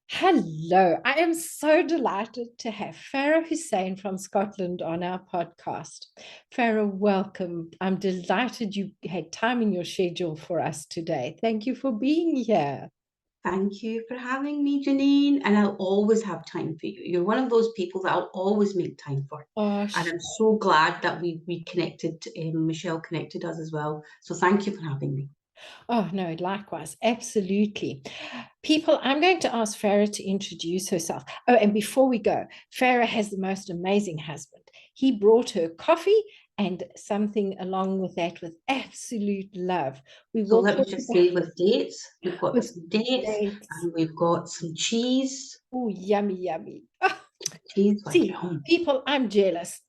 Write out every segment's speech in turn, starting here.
Hello, I am so delighted to have Farah Hussain from Scotland on our podcast. Farah, welcome. I'm delighted you had time in your schedule for us today. Thank you for being here. Thank you for having me, Janine. And I'll always have time for you. You're one of those people that I'll always make time for. Oh, And I'm so glad that we connected. Michelle connected us as well. So thank you for having me. oh, no, likewise. Absolutely. People, I'm going to ask Farah to introduce herself. Oh, and before we go, Farah has the most amazing husband. He brought her coffee and something along with that with absolute love. We So will let me talk just about say with dates, we've got with some dates dates. and we've got some cheese. Oh, yummy, yummy. Oh, Cheese like at see, home. people, I'm jealous.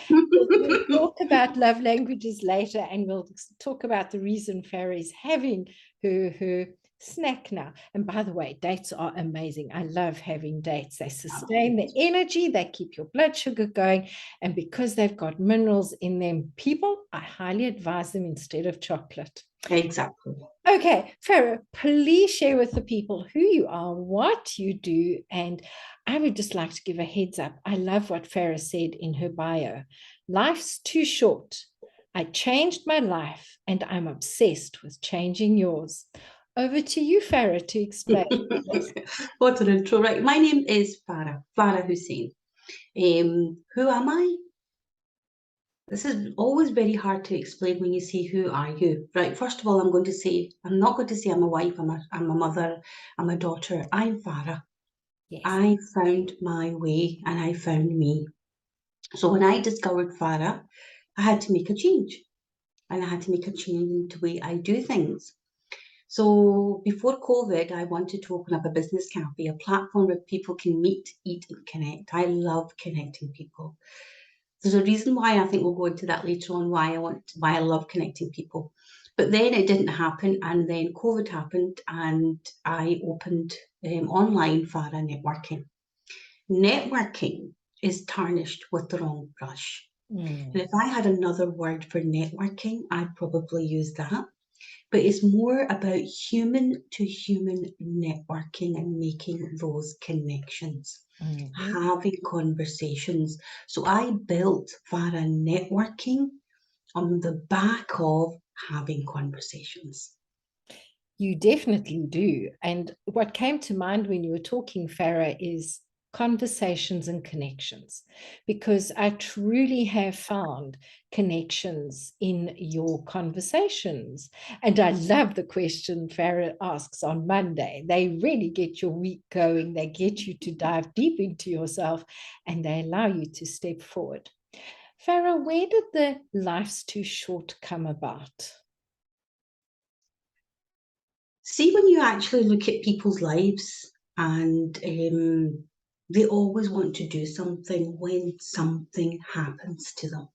We'll talk about love languages later, and we'll talk about the reason Farah is having her snack now. And by the way, dates are amazing. I love having dates. They sustain the energy, they keep your blood sugar going, and because they've got minerals in them, people, I highly advise them instead of chocolate. Exactly. Okay, Farah, please share with the people who you are, what you do, and I would just like to give a heads up. I love what Farah said in her bio. Life's too short. I changed my life and I'm obsessed with changing yours. Over to you, Farah, to explain this. What an intro, right? My name is Farah Hussain. Who am I? This is always very hard to explain when you say, who are you? Right, first of all, I'm not going to say I'm a wife, I'm a mother, I'm a daughter. I'm Farah. Yes. I found my way and I found me. So when I discovered Farah, I had to make a change. And I had to make a change in the way I do things. So before COVID, I wanted to open up a business cafe, a platform where people can meet, eat, and connect. I love connecting people. There's a reason why. I think we'll go into that later on, why I love connecting people. But then it didn't happen, and then COVID happened, and I opened online Farah Networking. Networking is tarnished with the wrong brush. And Mm. if I had another word for networking, I'd probably use that. But it's more about human to human networking and making those connections, Mhm. having conversations. So I built Farah Networking on the back of having conversations. You definitely do. And what came to mind when you were talking, Farah, is conversations and connections, because I truly have found connections in your conversations. And I love the question Farah asks on Monday. They really get your week going, they get you to dive deep into yourself, and they allow you to step forward. Farah, where did the Life's Too Short come about? See, when you actually look at people's lives and they always want to do something when something happens to them.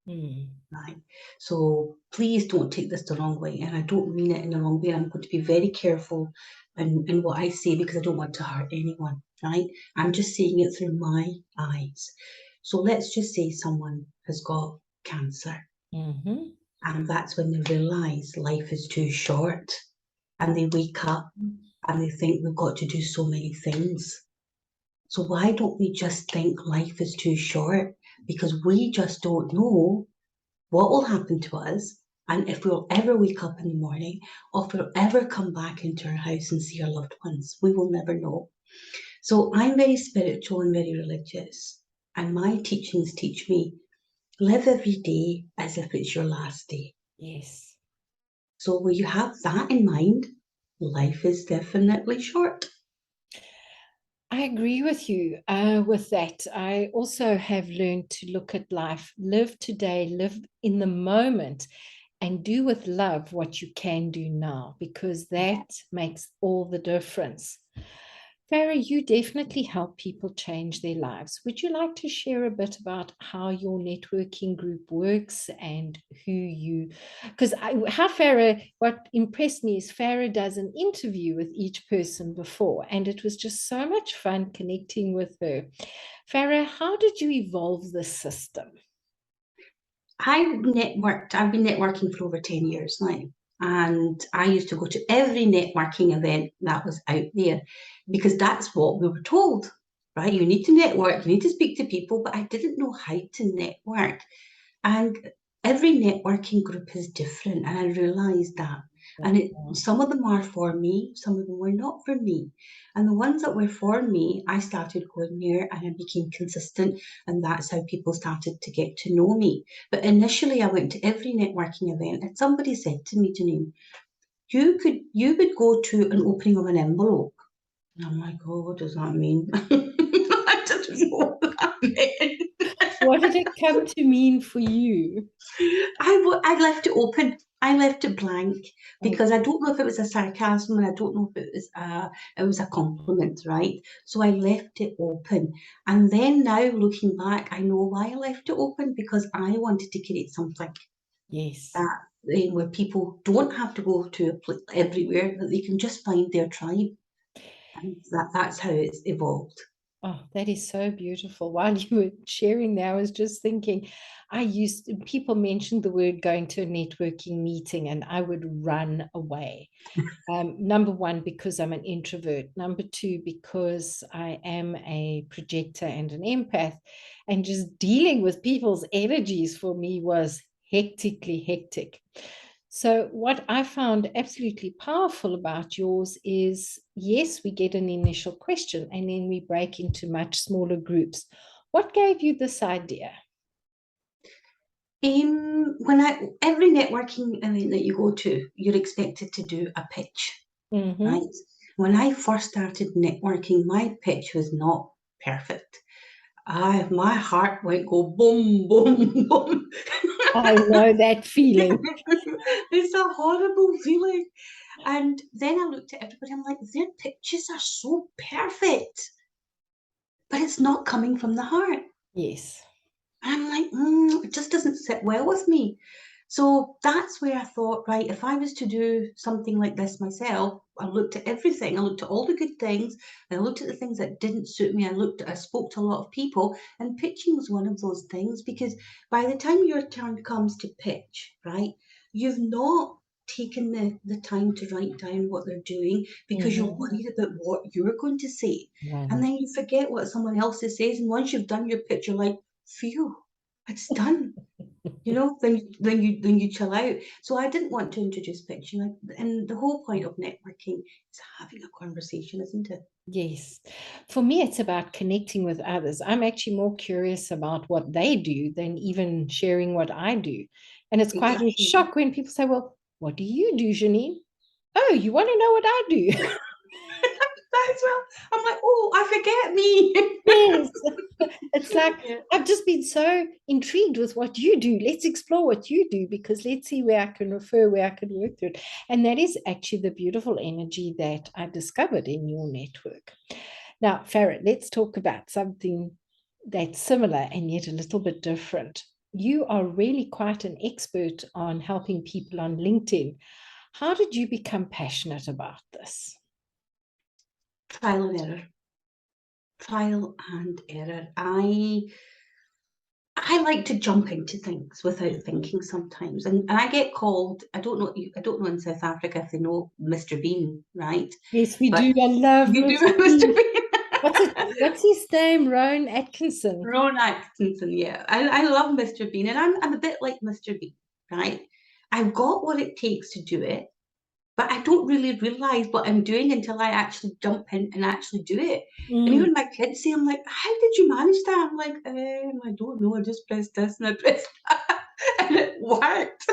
Mm. Right. So please don't take this the wrong way. And I don't mean it in the wrong way. I'm going to be very careful in what I say because I don't want to hurt anyone. Right. I'm just seeing it through my eyes. So let's just say someone has got cancer. Mm-hmm. And that's when they realise life is too short. And they wake up and they think we've got to do so many things. So why don't we just think life is too short? Because we just don't know what will happen to us, and if we'll ever wake up in the morning, or if we'll ever come back into our house and see our loved ones. We will never know. So I'm very spiritual and very religious, and my teachings teach me live every day as if it's your last day. Yes. So when you have that in mind, life is definitely short. I agree with you with that. I also have learned to look at life, live today, live in the moment, and do with love what you can do now, because that makes all the difference. Farah, you definitely help people change their lives. Would you like to share a bit about how your networking group works and who you, because how Farah, what impressed me is Farah does an interview with each person before, and it was just so much fun connecting with her. Farah, how did you evolve the system? I've been networking for over 10 years now. And I used to go to every networking event that was out there because that's what we were told, right? You need to network, you need to speak to people, but I didn't know how to network. And every networking group is different, and I realised that. And some of them are for me, some of them were not for me. And the ones that were for me, I started going there and I became consistent, and that's how people started to get to know me. But initially, I went to every networking event, and somebody said to me, Janine, you would go to an opening of an envelope. And I'm like, oh, what does that mean? I didn't know what that meant. What did it come to mean for you? I left it open. I left it blank Oh, because I don't know if it was a sarcasm and I don't know if it was a compliment, right? So I left it open. And then now looking back, I know why I left it open because I wanted to create something yes. that where people don't have to go to everywhere, that they can just find their tribe. And that's how it's evolved. Oh, that is so beautiful. While you were sharing there, I was just thinking, people mentioned the word going to a networking meeting, and I would run away. Number one, because I'm an introvert. Number two, because I am a projector and an empath. And just dealing with people's energies for me was hectically hectic. So, what I found absolutely powerful about yours is yes, we get an initial question and then we break into much smaller groups. What gave you this idea? Every networking event that you go to, you're expected to do a pitch, Mm-hmm. right? When I first started networking, my pitch was not perfect. My heart went go boom, boom, boom. I know that feeling. It's a horrible feeling. And then I looked at everybody, I'm like, their pitches are so perfect, but it's not coming from the heart. Yes. And I'm like, it just doesn't sit well with me. So that's where I thought, right, if I was to do something like this myself, I looked at everything. I looked at all the good things, and I looked at the things that didn't suit me. I spoke to a lot of people, and pitching was one of those things because by the time your turn comes to pitch, right, you've not taken the time to write down what they're doing because you're Mm-hmm. worried about what you're going to say. And One. then you forget what someone else says. And once you've done your pitch, you're like, phew, it's done. Then you chill out. So I didn't want to introduce pitching, and the whole point of networking is having a conversation, isn't it? Yes. For me, it's about connecting with others. I'm actually more curious about what they do than even sharing what I do. And it's quite a Exactly. shock when people say, well, what do you do, Janine? Oh, you want to know what I do? That as well. I'm like, oh, I forget me. Yes. It's like, Yeah. I've just been so intrigued with what you do. Let's explore what you do because let's see where I can refer, where I can work through it. And that is actually the beautiful energy that I discovered in your network. Now, Farah, let's talk about something that's similar and yet a little bit different. You are really quite an expert on helping people on LinkedIn. How did you become passionate about this? Trial and error. Trial and error. I like to jump into things without thinking sometimes, and I get called. I don't know in South Africa if they know Mr. Bean, right? Yes, we But do. I love you do Mr. know Mr. Bean. Bean. What's his name? Rowan Atkinson. Ron Atkinson, yeah. I love Mr. Bean, and I'm a bit like Mr. Bean, right? I've got what it takes to do it, but I don't really realise what I'm doing until I actually jump in and actually do it. And Mm, even my kids say, I'm like, how did you manage that? I'm like, I don't know. I just pressed this and I pressed that, and it worked.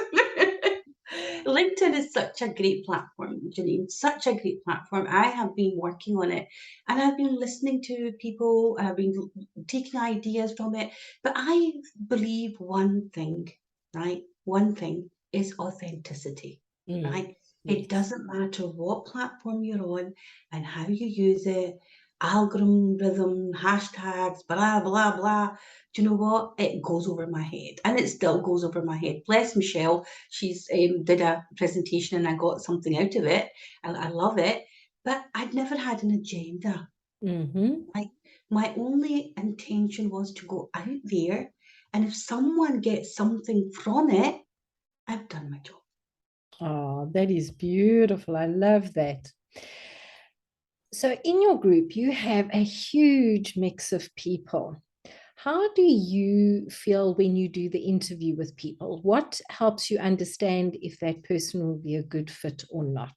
LinkedIn is such a great platform, Janine, such a great platform. I have been working on it and I've been listening to people and I've been taking ideas from it. But I believe one thing, right? One thing is authenticity, mm, right? It yes. doesn't matter what platform you're on and how you use it, algorithm, hashtags, blah, blah, blah. Do you know what? It goes over my head and it still goes over my head. Bless Michelle. She's did a presentation and I got something out of it. I love it. But I'd never had an agenda. Mm-hmm. Like my only intention was to go out there and if someone gets something from it, I've done my job. Oh, that is beautiful. I love that. So, in your group, you have a huge mix of people. How do you feel when you do the interview with people? What helps you understand if that person will be a good fit or not?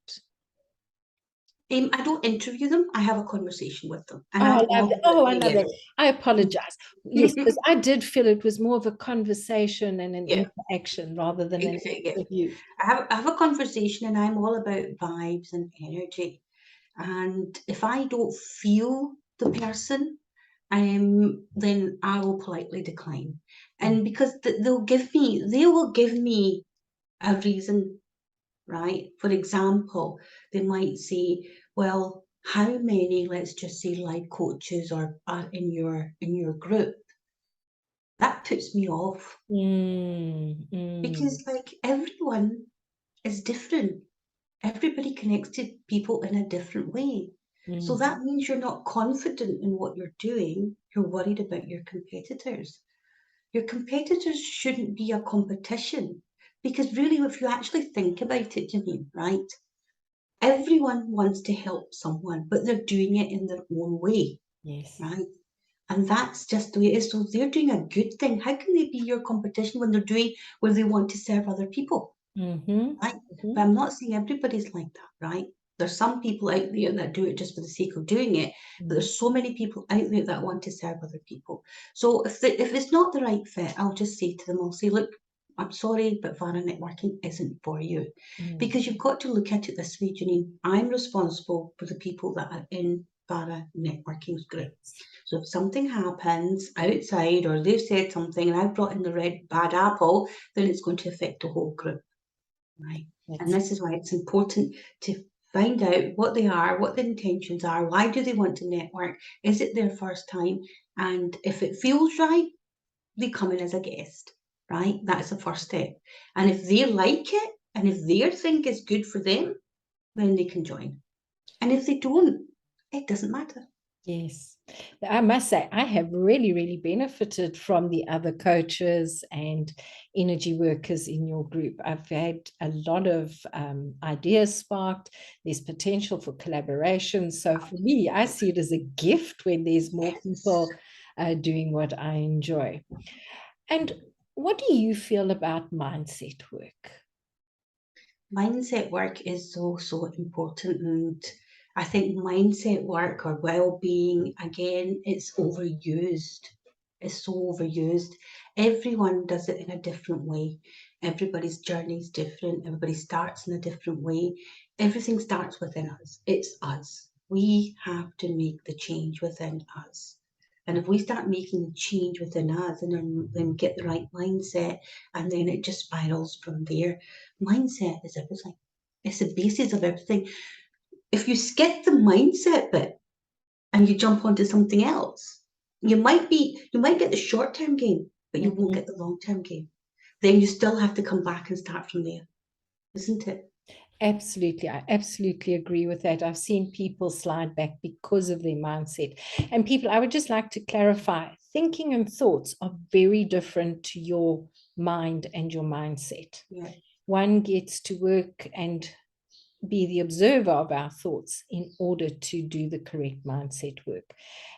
I don't interview them. I have a conversation with them, and Oh, I I love that. love Oh, that I they love get that. I apologize. Yes, it. because I did feel it was more of a conversation and an Yeah, interaction rather than an yeah. interview. I have a conversation, and I'm all about vibes and energy. And if I don't feel the person, then I will politely decline. Mm, And because they will give me a reason, right? For example, they might say, "Well, how many, let's just say, life coaches are in your group?" That puts me off mm, because, like, everyone is different. Everybody connects to people in a different way. So mm, that means you're not confident in what you're doing. You're worried about your competitors. Your competitors shouldn't be a competition because really, if you actually think about it, Janine, right? Everyone wants to help someone, but they're doing it in their own way, yes. right? And that's just the way it is. So they're doing a good thing. How can they be your competition when they're doing where they want to serve other people? Mm-hmm, Right? But mm-hmm, I'm not saying everybody's like that, right? There's some people out there that do it just for the sake of doing it, but mm, there's so many people out there that want to serve other people. So if it's not the right fit, I'll just say to them, I'll say, look, I'm sorry, but Farah Networking isn't for you. mm. Because you've got to look at it this way, Janine. I'm responsible for the people that are in Farah Networking's group. Yes, So if something happens outside or they've said something and I've brought in the red bad apple, then it's going to affect the whole group. Right. And that's this is why it's important to find out what they are, what their intentions are, why do they want to network, is it their first time? And if it feels right, they come in as a guest, right? That's the first step. And if they like it and if they think it's good for them, then they can join. And if they don't, it doesn't matter. yes. I must say, I have really, really benefited from the other coaches and energy workers in your group. I've had a lot of ideas sparked. There's potential for collaboration. So for me, I see it as a gift when there's more Yes. people doing what I enjoy. And what do you feel about mindset work? Mindset work is so, so important. And I think mindset work or well-being, again, it's overused. It's so overused. Everyone does it in a different way. Everybody's journey is different. Everybody starts in a different way. Everything starts within us. It's us. We have to make the change within us. And if we start making the change within us and then get the right mindset, and then it just spirals from there. Mindset is everything. It's the basis of everything. If you skip the mindset bit and you jump onto something else, you might get the short term gain, but you won't Mhm. get the long term gain. Then you still have to come back and start from there, isn't it? Absolutely. I absolutely agree with that. I've seen people slide back because of their mindset. And people, I would just like to clarify thinking and thoughts are very different to your mind and your mindset. Yeah. One gets to work and be the observer of our thoughts in order to do the correct mindset work.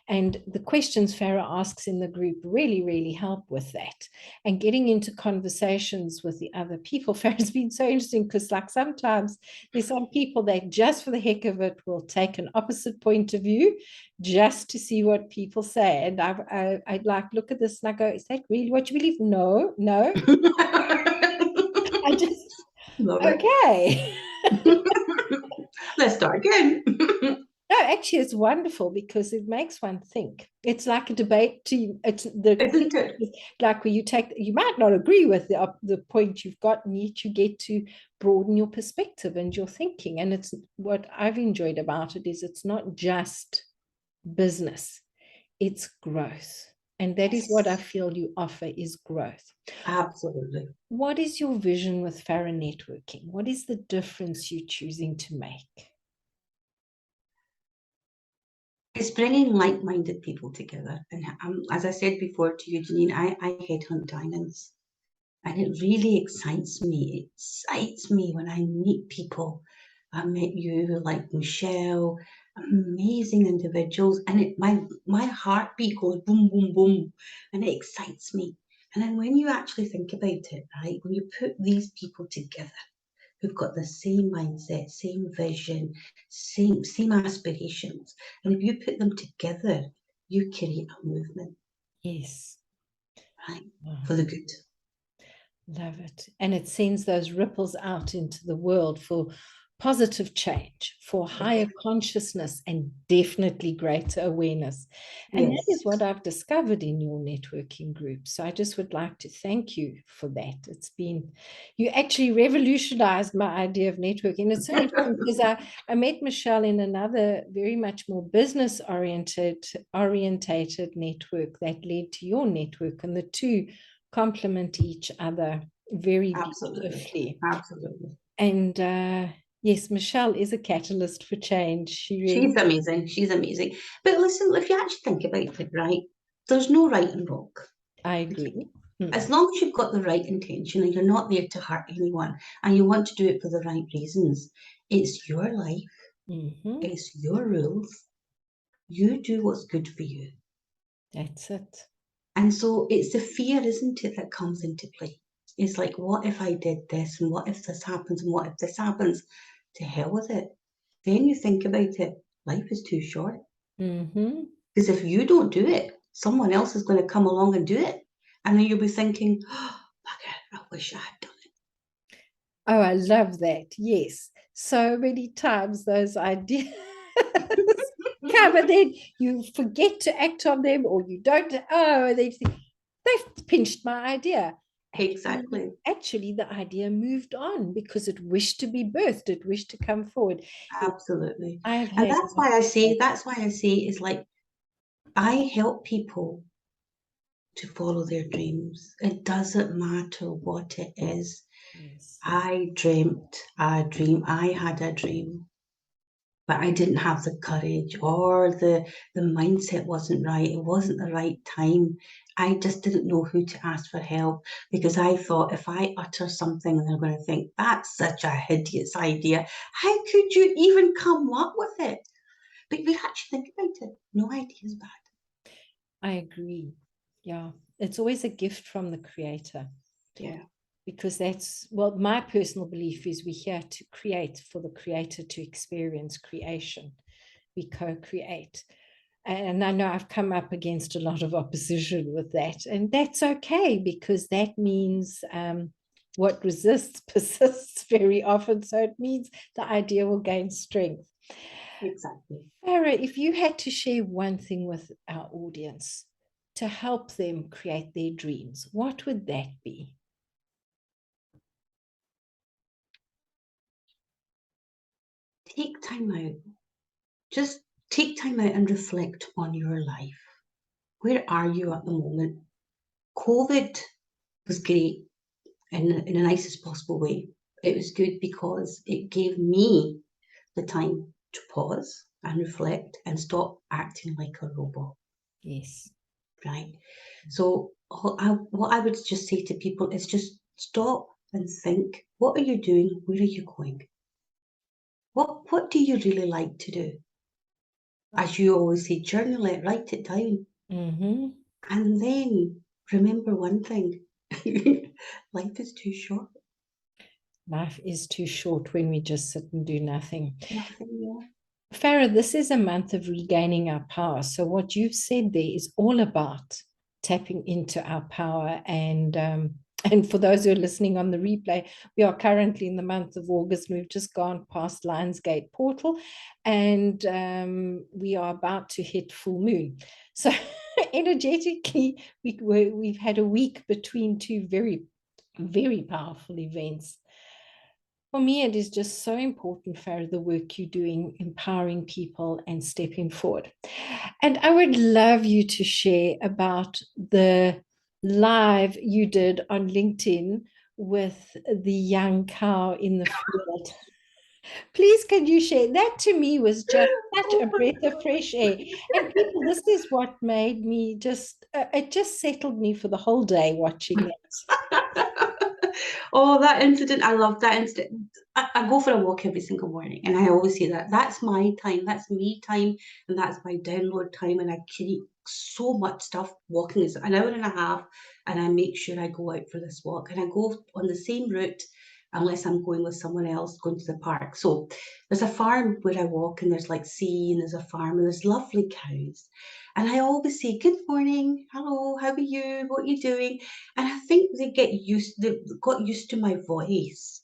And the questions Farah asks in the group really, really help with that. And getting into conversations with the other people, Farah's been so interesting because, like, sometimes there's some people that just for the heck of it will take an opposite point of view just to see what people say. And I'd like look at this and I go, is that really what you believe? No, no. I just, Love it. okay. Let's start again. No, actually, it's wonderful because it makes one think. It's like a debate. It's the Isn't it? like where you take. You might not agree with the point you've got, and yet you get to broaden your perspective and your thinking. And it's what I've enjoyed about it is it's not just business; it's growth, and that is what I Yes, feel you offer is growth. absolutely. What is your vision with Farah Networking? What is the difference you're choosing to make? It's bringing like-minded people together. And as I said before to you, Janine, I headhunt diamonds. And it really excites me. It excites me when I meet people. I met you, like Michelle, amazing individuals, and my heartbeat goes boom, boom, boom, and it excites me. And then when you actually think about it, right, when you put these people together who've got the same mindset, same vision, same aspirations, and if you put them together, you create a movement, Yes. right, Wow. for the good. Love it. And it sends those ripples out into the world for positive change, for higher consciousness, and definitely greater awareness. And that Yes. is what I've discovered in your networking group. So I just would like to thank you for that. You actually revolutionized my idea of networking. It's so interesting because I met Michelle in another very much more business orientated network that led to your network, and the two complement each other very Absolutely. beautifully. Absolutely. And yes, Michelle is a catalyst for change. She really, She's amazing. She's amazing. But listen, if you actually think about it, right, there's no right and wrong. I agree. As long as you've got the right intention and you're not there to hurt anyone and you want to do it for the right reasons, it's your life, Mm-hmm. it's your rules. You do what's good for you. That's it. And so it's the fear, isn't it, that comes into play. It's like, what if I did this? And what if this happens? And what if this happens? To hell with it. Then you think about it. Life is too short. Mm-hmm. Because if you don't do it, someone else is going to come along and do it. And then you'll be thinking, oh, bugger, I wish I had done it. Oh, I love that. Yes. So many times those ideas come and then you forget to act on them, or you don't. Oh, they've pinched my idea. Exactly. Actually, the idea moved on because it wished to be birthed, it wished to come forward. Yes, Absolutely. I've And had. that's why I say it's like I help people to follow their dreams. It doesn't matter what it is. Yes. I dreamt a dream. I had a dream, but I didn't have the courage or the mindset wasn't right. It wasn't the right time. I just didn't know who to ask for help because I thought if I utter something, they're going to think that's such a hideous idea. How could you even come up with it? But if you actually think about it, no idea is bad. I agree. Yeah. It's always a gift from the creator, Yeah. because that's, well, my personal belief is we're here to create for the creator to experience creation. We co-create. And I know I've come up against a lot of opposition with that. And that's okay, because that means what resists persists very often. So it means the idea will gain strength. Exactly. Farah, if you had to share one thing with our audience to help them create their dreams, what would that be? Take time out. Just take time out and reflect on your life. Where are you at the moment? COVID was great in the nicest possible way. It was good because it gave me the time to pause and reflect and stop acting like a robot, Yes. right? So what I would just say to people is just stop and think, what are you doing? Where are you going? What do you really like to do? As you always say, journal it, write it down. Mm-hmm. And then remember one thing, life is too short. Life is too short when we just sit and do nothing. Nothing more. Farah, this is a month of regaining our power. So what you've said there is all about tapping into our power. And for those who are listening on the replay, we are currently in the month of August. We've just gone past Lionsgate portal, and we are about to hit full moon. So energetically, we've had a week between two very, very powerful events. For me, it is just so important, Farah, the work you're doing, empowering people and stepping forward. And I would love you to share about the live you did on LinkedIn with the young cow in the field. Please, can you share? That to me was just such Oh a my breath of fresh air. And people, this is what made me just, it just settled me for the whole day watching that. God. Oh, that incident, I love that incident. I go for a walk every single morning, and I always say that that's my time, that's me time, and that's my download time. And I create so much stuff. Walking is an hour and a half, and I make sure I go out for this walk, and I go on the same route unless I'm going with someone else, going to the park. So there's a farm where I walk, and there's like sea, and there's a farm, and there's lovely cows. And I always say, "Good morning, hello, how are you? What are you doing?" And I think they got used to my voice.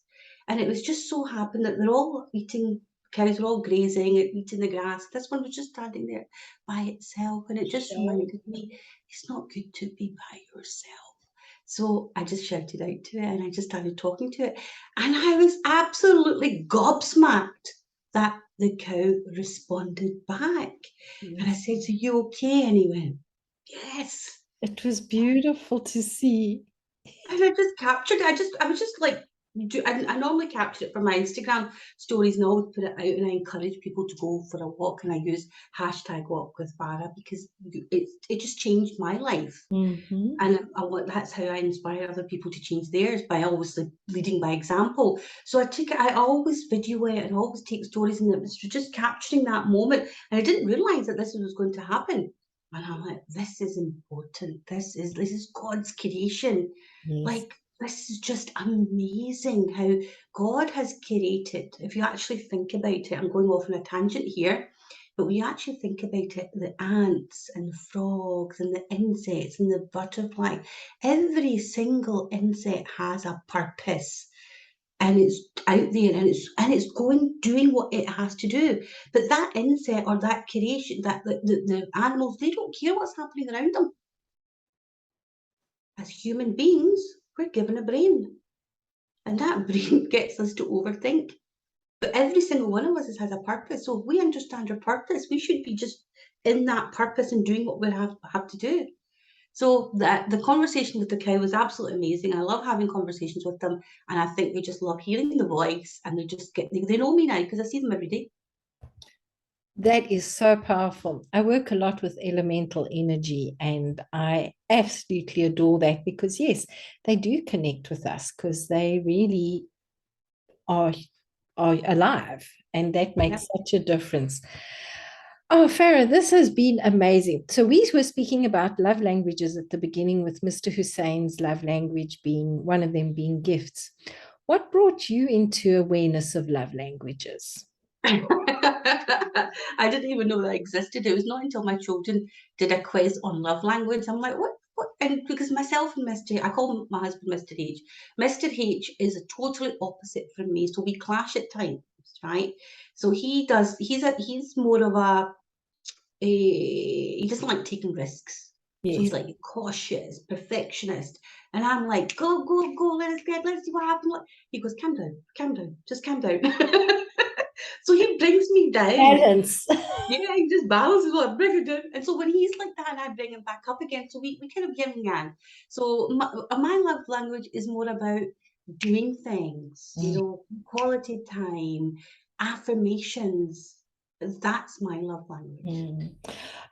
And it was just so happened that they're all eating, cows are all grazing and eating the grass. This one was just standing there by itself. And it just Shame. reminded me, it's not good to be by yourself. So I just shouted out to it and I just started talking to it. And I was absolutely gobsmacked that the cow responded back. And I Yes. said, "Are you okay?" And he went, "Yes." It was beautiful to see. And I just captured it. I was just like, I normally capture it for my Instagram stories and I always put it out and I encourage people to go for a walk and I use hashtag walk with Farah because it just changed my life. Mm-hmm. And that's how I inspire other people to change theirs by always leading by example. So I always video it and always take stories and it was just capturing that moment. And I didn't realize that this was going to happen. And I'm like, this is important. This is God's creation. Yes. Like, this is just amazing how God has created. If you actually think about it, I'm going off on a tangent here, but when you actually think about it, the ants and the frogs and the insects and the butterfly, every single insect has a purpose and it's out there and it's going doing what it has to do. But that insect or that creation, that the animals, they don't care what's happening around them. As human beings, we're given a brain, and that brain gets us to overthink. But every single one of us has a purpose. So if we understand our purpose, we should be just in that purpose and doing what we have to do. So that the conversation with the cow was absolutely amazing. I love having conversations with them, and I think they just love hearing the voice, and they know me now because I see them every day. That is so powerful. I work a lot with elemental energy and I absolutely adore that because, yes, they do connect with us because they really are, are alive and that Yeah. makes such a difference. Oh, Farah, this has been amazing. So we were speaking about love languages at the beginning with Mr. Hussein's love language being one of them being gifts. What brought you into awareness of love languages? I didn't even know that existed. It was not until my children did a quiz on love language. I'm like, what? What? And because myself and Mr. I call my husband Mr. H. Mr. H is a totally opposite from me, so we clash at times, right? So he does. He's more of he doesn't like taking risks. So Yes. he's like cautious, perfectionist. And I'm like, go, go, go, let's see what happens. He goes, calm down, just calm down. So he brings me down. Balance. Yeah, he just balances what bring it down. And so when he's like that, and I bring him back up again. So we kind of yin and yang. So my love language is more about doing things, quality time, affirmations. That's my love language. Mm.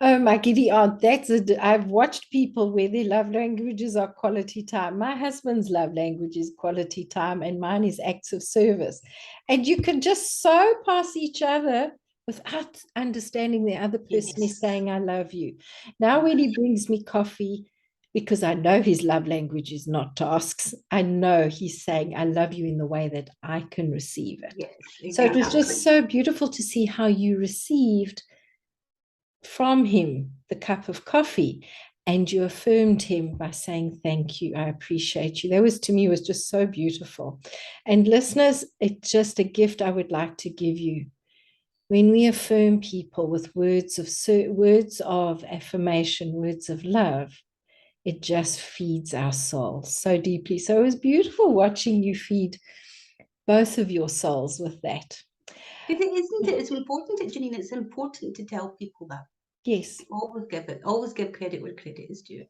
Oh, my giddy aunt, I've watched people where their love languages are quality time. My husband's love language is quality time, and mine is acts of service. And you can just so pass each other without understanding the other person is Yes. saying, I love you. Now, when he brings me coffee, because I know his love language is not tasks, I know he's saying, I love you in the way that I can receive it. Yes, So it was exactly. just so beautiful to see how you received from him the cup of coffee and you affirmed him by saying thank you, I appreciate you. That was, to me, was just so beautiful. And listeners, it's just a gift I would like to give you. When we affirm people with words of affirmation, words of love, it just feeds our soul so deeply. So it was beautiful watching you feed both of your souls with that. Because it isn't it? It's important, Janine. It's important to tell people that. Yes. Always give credit where credit is due.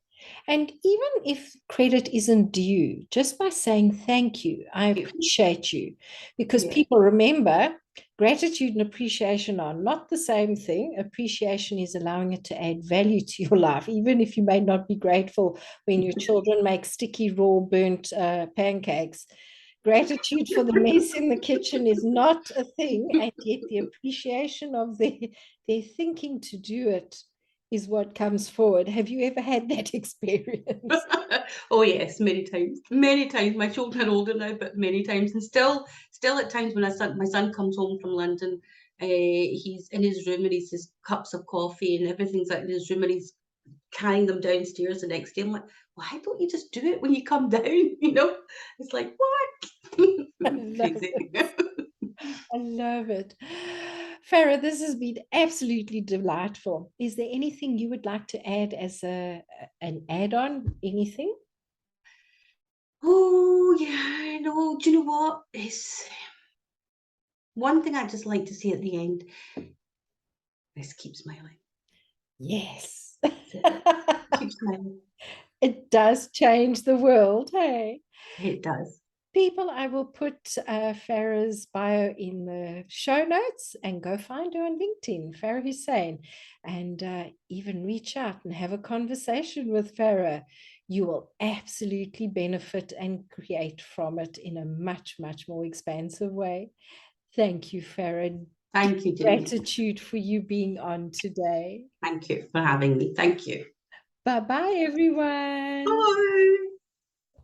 And even if credit isn't due, just by saying thank you, I You. appreciate you, because Yeah. people remember Gratitude and appreciation are not the same thing. Appreciation is allowing it to add value to your life, even if you may not be grateful when your children make sticky, raw, burnt pancakes. Gratitude for the mess in the kitchen is not a thing, and yet the appreciation of their thinking to do it is what comes forward. Have you ever had that experience? Oh yes, many times. Many times. My children are older now, but many times. And still at times when my son comes home from London, he's in his room and he's his cups of coffee and everything's like in his room and he's carrying them downstairs the next day. I'm like, why don't you just do it when you come down? You know? It's like, what? I love Crazy. it. I love it. Farah, this has been absolutely delightful. Is there anything you would like to add as an add-on? Anything? Oh yeah, no, do you know what? It's one thing I just like to say at the end is keep smiling. Yes. That's it. Keep smiling. It does change the world, hey? It does. People, I will put Farah's bio in the show notes and go find her on LinkedIn, Farah Hussain, and even reach out and have a conversation with Farah. You will absolutely benefit and create from it in a much, much more expansive way. Thank you, Farah. Thank you, Janine. Gratitude for you being on today. Thank you for having me. Thank you. Bye bye, everyone. Bye.